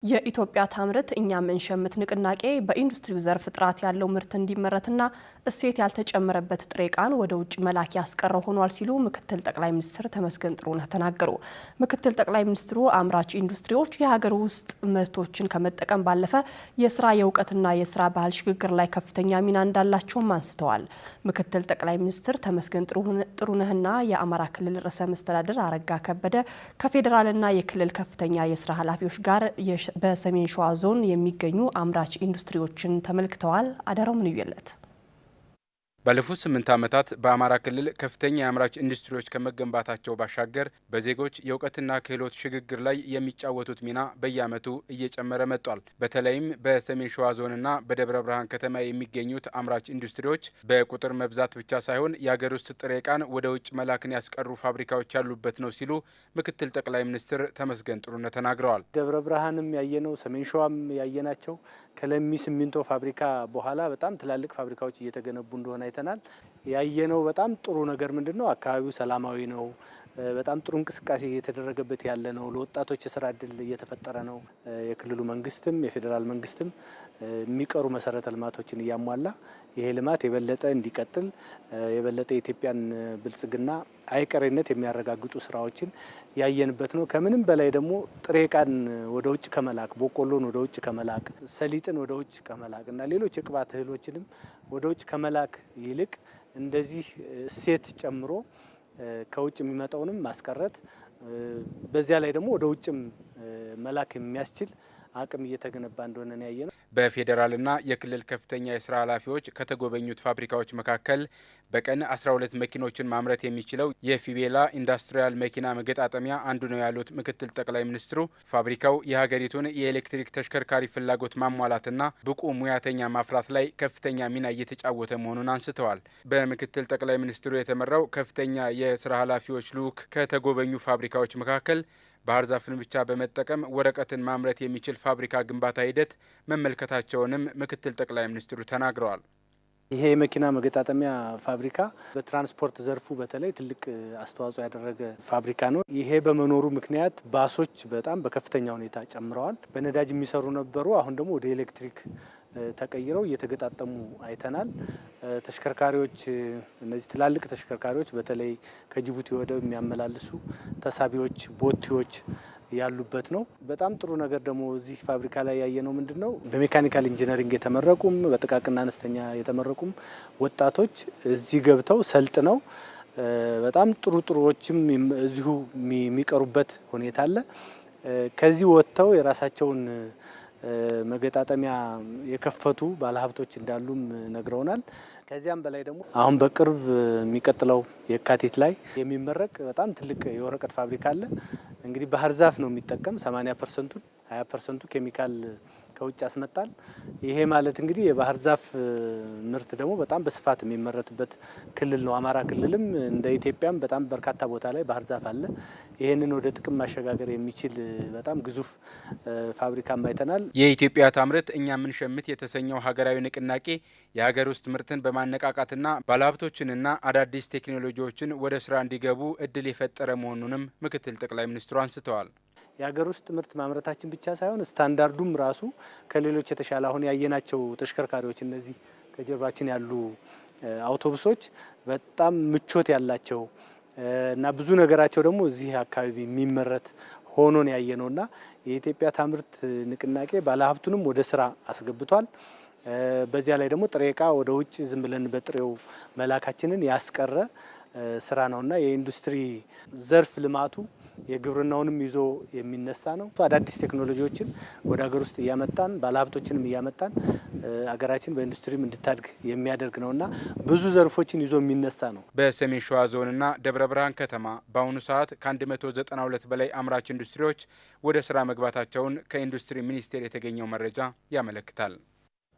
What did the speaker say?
የኢትዮጵያ ታምርት እኛ ምንሸምት ንቅናቄ በኢንዱስትሪው ዘርፍ ጥራት ያለው ምርት እንዲመረትና እሴት ያልተጨመረበት ጥሬ ዕቃን ወደ ውጭ መላክ ያስቀረ ሆኗል ሲሉ ምክትል ጠቅላይ ሚኒስትር ተመስገን ጥሩነህ ተናገሩ። ምክትል ጠቅላይ ሚኒስትሩ አምራች ኢንዱስትሪዎች የሀገር ውስጥ ምርቶችን ከመጠቀም ባለፈ የስራ የእውቀትና የስራ ባህል ሽግግር ላይ ከፍተኛ ሚና እንዳላቸውም አንስተዋል። ምክትል ጠቅላይ ሚኒስትር ተመስገን ጥሩነህና የአማራ ክልል ርዕሰ መስተዳድር አረጋ ከበደ ከፌዴራልና የክልል ከፍተኛ የስራ ኃላፊዎች ጋር በሰሜን ሸዋ ዞን የሚገኙ አምራች ኢንዱስትሪዎችን ተመልክተዋል። አዳራው ምንየለት ባለፉት 8 ዓመታት በአማራ ክልል ከፍተኛ የአምራች ኢንዱስትሪዎች ከመገንባታቸው ባሻገር በዜጎች የእውቀትና ክህሎት ሽግግር ላይ የሚጫወቱት ሚና በየዓመቱ እየጨመረ መጥቷል። በተለይም በሰሜን ሸዋ ዞንና በደብረ ብርሃን ከተማ የሚገኙት አምራች ኢንዱስትሪዎች በቁጥር መብዛት ብቻ ሳይሆን የሀገር ውስጥ ጥሬ ዕቃን ወደ ውጭ መላክን ያስቀሩ ፋብሪካዎች ያሉበት ነው ሲሉ ምክትል ጠቅላይ ሚኒስትር ተመስገን ጥሩነህ ተናግረዋል። ደብረ ብርሃንም ያየነው ሰሜን ሸዋም ያየናቸው ከለሚ ሲሚንቶ ፋብሪካ በኋላ በጣም ትላልቅ ፋብሪካዎች እየተገነቡ እንደሆነ አይተናል። ያየነው በጣም ጥሩ ነገር ምንድነው? አካባቢው ሰላማዊ ነው። በጣም ጥሩ እንቅስቃሴ እየተደረገበት ያለ ነው። ለወጣቶች የስራ እድል እየተፈጠረ ነው። የክልሉ መንግስትም የፌዴራል መንግስትም የሚቀሩ መሰረተ ልማቶችን እያሟላ ይሄ ልማት የበለጠ እንዲቀጥል የበለጠ የኢትዮጵያን ብልጽግና አይቀሬነት የሚያረጋግጡ ስራዎችን ያየንበት ነው። ከምንም በላይ ደግሞ ጥሬ ዕቃን ወደ ውጭ ከመላክ በቆሎን ወደ ውጭ ከመላክ ሰሊጥን ወደ ውጭ ከመላክ እና ሌሎች የቅባት እህሎችንም ወደ ውጭ ከመላክ ይልቅ እንደዚህ እሴት ጨምሮ ከውጭ የሚመጣውንም ማስቀረት በዚያ ላይ ደግሞ ወደ ውጭም መላክ የሚያስችል አቅም እየተገነባ እንደሆነ ነው ያየነው። በፌዴራልና የክልል ከፍተኛ የስራ ኃላፊዎች ከተጎበኙት ፋብሪካዎች መካከል በቀን 12 መኪኖችን ማምረት የሚችለው የፊቤላ ኢንዱስትሪያል መኪና መገጣጠሚያ አንዱ ነው ያሉት ምክትል ጠቅላይ ሚኒስትሩ ፋብሪካው የሀገሪቱን የኤሌክትሪክ ተሽከርካሪ ፍላጎት ማሟላትና ብቁ ሙያተኛ ማፍራት ላይ ከፍተኛ ሚና እየተጫወተ መሆኑን አንስተዋል። በምክትል ጠቅላይ ሚኒስትሩ የተመራው ከፍተኛ የስራ ኃላፊዎች ልዑክ ከተጎበኙ ፋብሪካዎች መካከል ባህር ዛፍን ብቻ በመጠቀም ወረቀትን ማምረት የሚችል ፋብሪካ ግንባታ ሂደት መመልከታቸውንም ምክትል ጠቅላይ ሚኒስትሩ ተናግረዋል። ይሄ የመኪና መገጣጠሚያ ፋብሪካ በትራንስፖርት ዘርፉ በተለይ ትልቅ አስተዋጽኦ ያደረገ ፋብሪካ ነው። ይሄ በመኖሩ ምክንያት ባሶች በጣም በከፍተኛ ሁኔታ ጨምረዋል። በነዳጅ የሚሰሩ ነበሩ፣ አሁን ደግሞ ወደ ኤሌክትሪክ ተቀይረው እየተገጣጠሙ አይተናል። ተሽከርካሪዎች እነዚህ ትላልቅ ተሽከርካሪዎች በተለይ ከጅቡቲ ወደብ የሚያመላልሱ ተሳቢዎች፣ ቦቲዎች ያሉበት ነው። በጣም ጥሩ ነገር ደግሞ እዚህ ፋብሪካ ላይ ያየነው ምንድነው? በሜካኒካል ኢንጂነሪንግ የተመረቁም በጥቃቅንና አነስተኛ የተመረቁም ወጣቶች እዚህ ገብተው ሰልጥነው በጣም ጥሩዎችም እዚሁ የሚቀሩበት ሁኔታ አለ። ከዚህ ወጥተው የራሳቸውን መገጣጠሚያ የከፈቱ ባለሀብቶች እንዳሉም ነግረውናል። ከዚያም በላይ ደግሞ አሁን በቅርብ የሚቀጥለው የካቲት ላይ የሚመረቅ በጣም ትልቅ የወረቀት ፋብሪካ አለ። እንግዲህ ባህር ዛፍ ነው የሚጠቀም 80%ን 20%ቱ ኬሚካል ከውጭ ያስመጣል። ይሄ ማለት እንግዲህ የባህር ዛፍ ምርት ደግሞ በጣም በስፋት የሚመረትበት ክልል ነው። አማራ ክልልም እንደ ኢትዮጵያም በጣም በርካታ ቦታ ላይ ባህር ዛፍ አለ። ይህንን ወደ ጥቅም ማሸጋገር የሚችል በጣም ግዙፍ ፋብሪካም አይተናል። የኢትዮጵያ ታምርት እኛ ምንሸምት የተሰኘው ሀገራዊ ንቅናቄ የሀገር ውስጥ ምርትን በማነቃቃትና ባለሀብቶችንና አዳዲስ ቴክኖሎጂዎችን ወደ ስራ እንዲገቡ እድል የፈጠረ መሆኑንም ምክትል ጠቅላይ ሚኒስትሩ አንስተዋል። የሀገር ውስጥ ምርት ማምረታችን ብቻ ሳይሆን ስታንዳርዱም ራሱ ከሌሎች የተሻለ አሁን ያየናቸው ተሽከርካሪዎች እነዚህ ከጀርባችን ያሉ አውቶቡሶች በጣም ምቾት ያላቸው እና ብዙ ነገራቸው ደግሞ እዚህ አካባቢ የሚመረት ሆኖን ያየነውና የኢትዮጵያ ታምርት ንቅናቄ ባለሀብቱንም ወደ ስራ አስገብቷል። በዚያ ላይ ደግሞ ጥሬ ዕቃ ወደ ውጭ ዝም ብለን በጥሬው መላካችንን ያስቀረ ስራ ነውና የኢንዱስትሪ ዘርፍ ልማቱ የግብርናውንም ይዞ የሚነሳ ነው። አዳዲስ ቴክኖሎጂዎችን ወደ ሀገር ውስጥ እያመጣን ባለሀብቶችንም እያመጣን ሀገራችን በኢንዱስትሪም እንድታድግ የሚያደርግ ነውና ብዙ ዘርፎችን ይዞ የሚነሳ ነው። በሰሜን ሸዋ ዞንና ደብረ ብርሃን ከተማ በአሁኑ ሰዓት ከ192 በላይ አምራች ኢንዱስትሪዎች ወደ ስራ መግባታቸውን ከኢንዱስትሪ ሚኒስቴር የተገኘው መረጃ ያመለክታል።